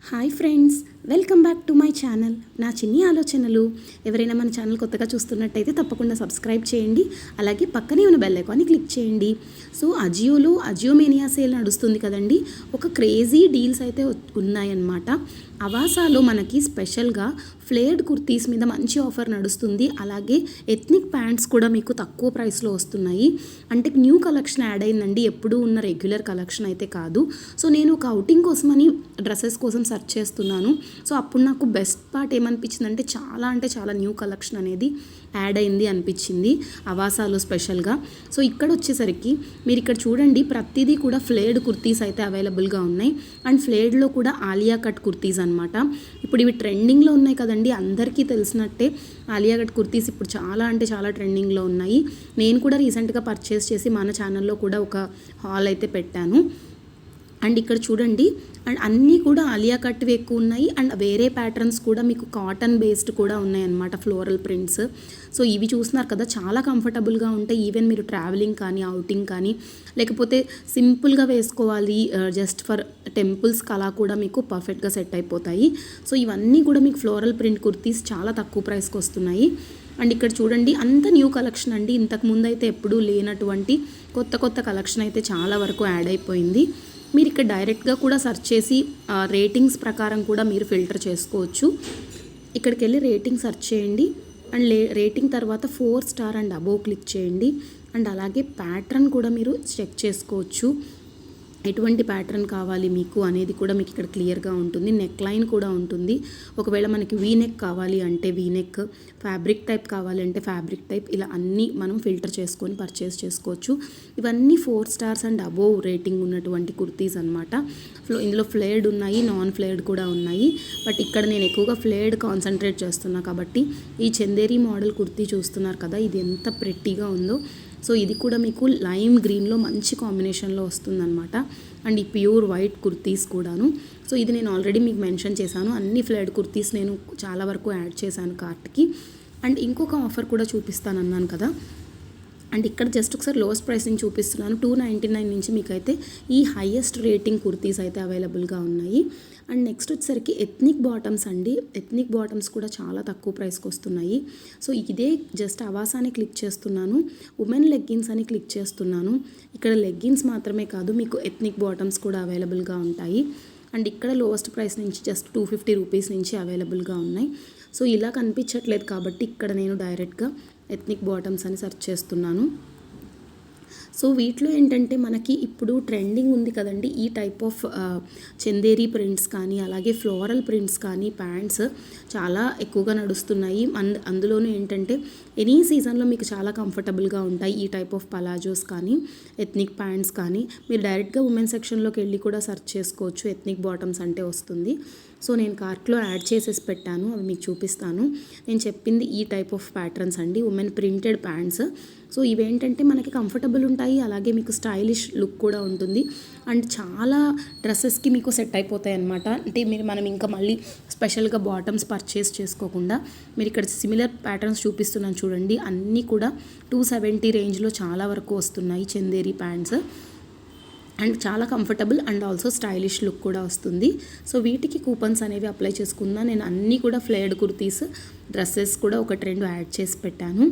Hi friends, welcome back to my channel. నా చిన్ని ఆలోచనలు. ఎవరైనా మన ఛానల్ కొత్తగా చూస్తున్నట్టయితే తప్పకుండా సబ్స్క్రైబ్ చేయండి. అలాగే పక్కనే ఉన్న బెల్ ఐకాన్ని క్లిక్ చేయండి. సో అజియోలో అజియో మేనియా సేల్ నడుస్తుంది కదండి. ఒక క్రేజీ డీల్స్ అయితే ఉన్నాయన్నమాట. అవాసాలో మనకి స్పెషల్గా ఫ్లేర్డ్ కుర్తీస్ మీద మంచి ఆఫర్ నడుస్తుంది. అలాగే ఎథ్నిక్ ప్యాంట్స్ కూడా మీకు తక్కువ ప్రైస్లో వస్తున్నాయి. అంటే న్యూ కలెక్షన్ యాడ్ అయిందండి, ఎప్పుడూ ఉన్న రెగ్యులర్ కలెక్షన్ అయితే కాదు. సో నేను ఒక అవుటింగ్ కోసమని డ్రెస్సెస్ కోసం సెర్చ్ చేస్తున్నాను. సో అప్పుడు నాకు బెస్ట్ పార్ట్ ఏమనిపించింది అంటే చాలా న్యూ కలెక్షన్ అనేది యాడ్ అయింది అనిపించింది అవాసాలో స్పెషల్గా. సో ఇక్కడ వచ్చేసరికి మీరు ఇక్కడ చూడండి, ప్రతిదీ కూడా ఫ్లేర్డ్ కుర్తీస్ అయితే అవైలబుల్గా ఉన్నాయి. అండ్ ఫ్లేర్డ్లో కూడా ఆలియా కట్ కుర్తీస్ అనమాట. ఇప్పుడు ఇవి ట్రెండింగ్లో ఉన్నాయి కదండి, అందరికీ తెలిసినట్టే ఆలియా కట్ కుర్తీస్ ఇప్పుడు చాలా ట్రెండింగ్లో ఉన్నాయి. నేను కూడా రీసెంట్గా పర్చేస్ చేసి మన ఛానల్లో కూడా ఒక హాల్ అయితే పెట్టాను. అండ్ ఇక్కడ చూడండి, అండ్ అన్నీ కూడా ఆలియా కట్వి ఎక్కువ ఉన్నాయి. అండ్ వేరే ప్యాటర్న్స్ కూడా మీకు కాటన్ బేస్డ్ కూడా ఉన్నాయన్నమాట, ఫ్లోరల్ ప్రింట్స్. సో ఇవి చూస్తున్నారు కదా, చాలా కంఫర్టబుల్గా ఉంటాయి. ఈవెన్ మీరు ట్రావెలింగ్ కానీ అవుటింగ్ కానీ లేకపోతే సింపుల్గా వేసుకోవాలి జస్ట్ ఫర్ టెంపుల్స్కి అలా కూడా మీకు పర్ఫెక్ట్గా సెట్ అయిపోతాయి. సో ఇవన్నీ కూడా మీకు ఫ్లోరల్ ప్రింట్ కుర్తీస్ చాలా తక్కువ ప్రైస్కి వస్తున్నాయి. అండ్ ఇక్కడ చూడండి, అంత న్యూ కలెక్షన్ అండి. ఇంతకుముందు అయితే ఎప్పుడూ లేనటువంటి కొత్త కలెక్షన్ అయితే చాలా వరకు యాడ్ అయిపోయింది. మీరు ఇక్కడ డైరెక్ట్గా కూడా సెర్చ్ చేసి రేటింగ్స్ ప్రకారం కూడా మీరు ఫిల్టర్ చేసుకోవచ్చు. ఇక్కడికి వెళ్ళి రేటింగ్ సెర్చ్ చేయండి. అండ్ రేటింగ్ తర్వాత 4 స్టార్ అండ్ అబోవ్ క్లిక్ చేయండి. అండ్ అలాగే ప్యాటర్న్ కూడా మీరు చెక్ చేసుకోవచ్చు, ఎటువంటి ప్యాటర్న్ కావాలి మీకు అనేది కూడా మీకు ఇక్కడ క్లియర్గా ఉంటుంది. నెక్ లైన్ కూడా ఉంటుంది. ఒకవేళ మనకి వీ నెక్ కావాలి అంటే వీ నెక్, ఫ్యాబ్రిక్ టైప్ కావాలి అంటే ఫ్యాబ్రిక్ టైప్, ఇలా అన్నీ మనం ఫిల్టర్ చేసుకొని పర్చేస్ చేసుకోవచ్చు. ఇవన్నీ 4 స్టార్స్ అండ్ అబోవ్ రేటింగ్ ఉన్నటువంటి కుర్తీస్ అనమాట. ఇందులో ఫ్లేర్డ్ ఉన్నాయి, నాన్ ఫ్లేర్డ్ కూడా ఉన్నాయి. బట్ ఇక్కడ నేను ఎక్కువగా ఫ్లేర్డ్ కాన్సన్ట్రేట్ చేస్తున్నా కాబట్టి ఈ చందేరి మోడల్ కుర్తీ చూస్తున్నారు కదా, ఇది ఎంత ప్రెట్టీగా ఉందో. సో ఇది కూడా మీకు లైమ్ గ్రీన్లో మంచి కాంబినేషన్లో వస్తుందన్నమాట. అండ్ ఈ ప్యూర్ వైట్ కుర్తీస్ కూడాను. సో ఇది నేను ఆల్రెడీ మీకు మెన్షన్ చేశాను, అన్ని ఫ్లేర్డ్ కుర్తీస్ నేను చాలా వరకు యాడ్ చేశాను కార్ట్కి. అండ్ ఇంకొక ఆఫర్ కూడా చూపిస్తాను అన్నాను కదా. అండ్ ఇక్కడ జస్ట్ ఒకసారి లోయెస్ట్ ప్రైసింగ్ చూపిస్తున్నాను. 299 నుంచి మీకైతే ఈ హైయెస్ట్ రేటింగ్ కుర్తీస్ అయితే అవైలబుల్గా ఉన్నాయి. అండ్ నెక్స్ట్ వచ్చేసరికి ఎథ్నిక్ బాటమ్స్ అండి. ఎథ్నిక్ బాటమ్స్ కూడా చాలా తక్కువ ప్రైస్కి వస్తున్నాయి. సో ఇదే జస్ట్ అవాసాని క్లిక్ చేస్తున్నాను, ఉమెన్ లెగ్గిన్స్ అని క్లిక్ చేస్తున్నాను. ఇక్కడ లెగ్గిన్స్ మాత్రమే కాదు, మీకు ఎథ్నిక్ బాటమ్స్ కూడా అవైలబుల్గా ఉంటాయి. అండ్ ఇక్కడ లోయెస్ట్ ప్రైస్ నుంచి జస్ట్ 250 రూపీస్ నుంచి అవైలబుల్గా ఉన్నాయి. సో ఇలా కనిపించట్లేదు కాబట్టి ఇక్కడ నేను డైరెక్ట్గా ఎథ్నిక్ బాటమ్స్ అని సెర్చ్ చేస్తున్నాను. సో వీటిలో ఏంటంటే మనకి ఇప్పుడు ట్రెండింగ్ ఉంది కదండి, ఈ టైప్ ఆఫ్ చందేరి ప్రింట్స్ కానీ అలాగే ఫ్లోరల్ ప్రింట్స్ కానీ ప్యాంట్స్ చాలా ఎక్కువగా నడుస్తున్నాయి. అందులోనూ ఏంటంటే ఎనీ సీజన్లో మీకు చాలా కంఫర్టబుల్గా ఉంటాయి ఈ టైప్ ఆఫ్ పలాజోస్ కానీ ఎథ్నిక్ ప్యాంట్స్ కానీ. మీరు డైరెక్ట్గా ఉమెన్ సెక్షన్లోకి వెళ్ళి కూడా సెర్చ్ చేసుకోవచ్చు, ఎథ్నిక్ బాటమ్స్ అంటే వస్తుంది. సో నేను కార్ట్లో యాడ్ చేసేసి పెట్టాను, అవి మీకు చూపిస్తాను. నేను చెప్పింది ఈ టైప్ ఆఫ్ ప్యాటర్న్స్ అండి, ఉమెన్ ప్రింటెడ్ ప్యాంట్స్. సో ఇవేంటంటే మనకి కంఫర్టబుల్ ఉంటాయి, అలాగే మీకు స్టైలిష్ లుక్ కూడా ఉంటుంది. అండ్ చాలా డ్రెస్సెస్కి మీకు సెట్ అయిపోతాయి అన్నమాట. అంటే మనం ఇంకా మళ్ళీ స్పెషల్గా బాటమ్స్ పర్చేస్ చేసుకోకుండా మీరు ఇక్కడ సిమిలర్ ప్యాటర్న్స్ చూపిస్తున్నాను చూడండి, అన్నీ కూడా 270 రేంజ్లో చాలా వరకు వస్తున్నాయి చందేరి ప్యాంట్స్. అండ్ చాలా comfortable and also stylish look కూడా వస్తుంది. సో వీటికి కూపన్స్ అనేవి అప్లై చేసుకున్నా. నేను అన్నీ కూడా ఫ్లేర్డ్ కుర్తీస్ డ్రెస్సెస్ కూడా ఒక 2 యాడ్ చేసి పెట్టాను.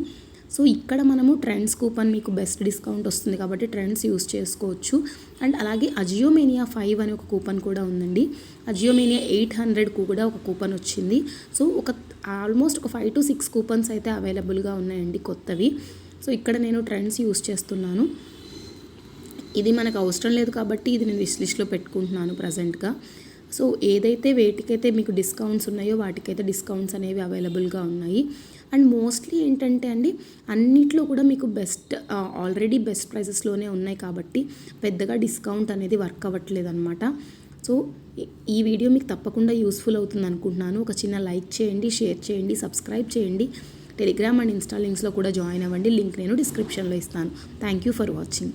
సో ఇక్కడ మనము ట్రెండ్స్ కూపన్ మీకు బెస్ట్ డిస్కౌంట్ వస్తుంది కాబట్టి ట్రెండ్స్ యూస్ చేసుకోవచ్చు. అండ్ అలాగే అజియో మేనియా 5 అనే ఒక కూపన్ కూడా ఉందండి. అజియో మేనియా 800 కూడా ఒక కూపన్ వచ్చింది. సో ఆల్మోస్ట్ ఒక 5 to 6 కూపన్స్ అయితే అవైలబుల్గా ఉన్నాయండి కొత్తవి. సో ఇక్కడ నేను ట్రెండ్స్ యూస్ చేస్తున్నాను. ఇది మనకు అవసరం లేదు కాబట్టి ఇది నేను విష్ లిస్ట్లో పెట్టుకుంటున్నాను ప్రజెంట్గా. సో ఏదైతే వేటికైతే మీకు డిస్కౌంట్స్ ఉన్నాయో వాటికైతే డిస్కౌంట్స్ అనేవి అవైలబుల్గా ఉన్నాయి. అండ్ మోస్ట్లీ ఏంటంటే అండి, అన్నిట్లో కూడా మీకు ఆల్రెడీ బెస్ట్ ప్రైసెస్లోనే ఉన్నాయి కాబట్టి పెద్దగా డిస్కౌంట్ అనేది వర్క్ అవ్వట్లేదు అనమాట. సో ఈ వీడియో మీకు తప్పకుండా యూస్ఫుల్ అవుతుంది అనుకుంటున్నాను. ఒక చిన్న లైక్ చేయండి, షేర్ చేయండి, సబ్స్క్రైబ్ చేయండి. టెలిగ్రామ్ అండ్ ఇన్స్టా లింక్స్లో కూడా జాయిన్ అవ్వండి, లింక్ నేను డిస్క్రిప్షన్లో ఇస్తాను. Thank you for watching.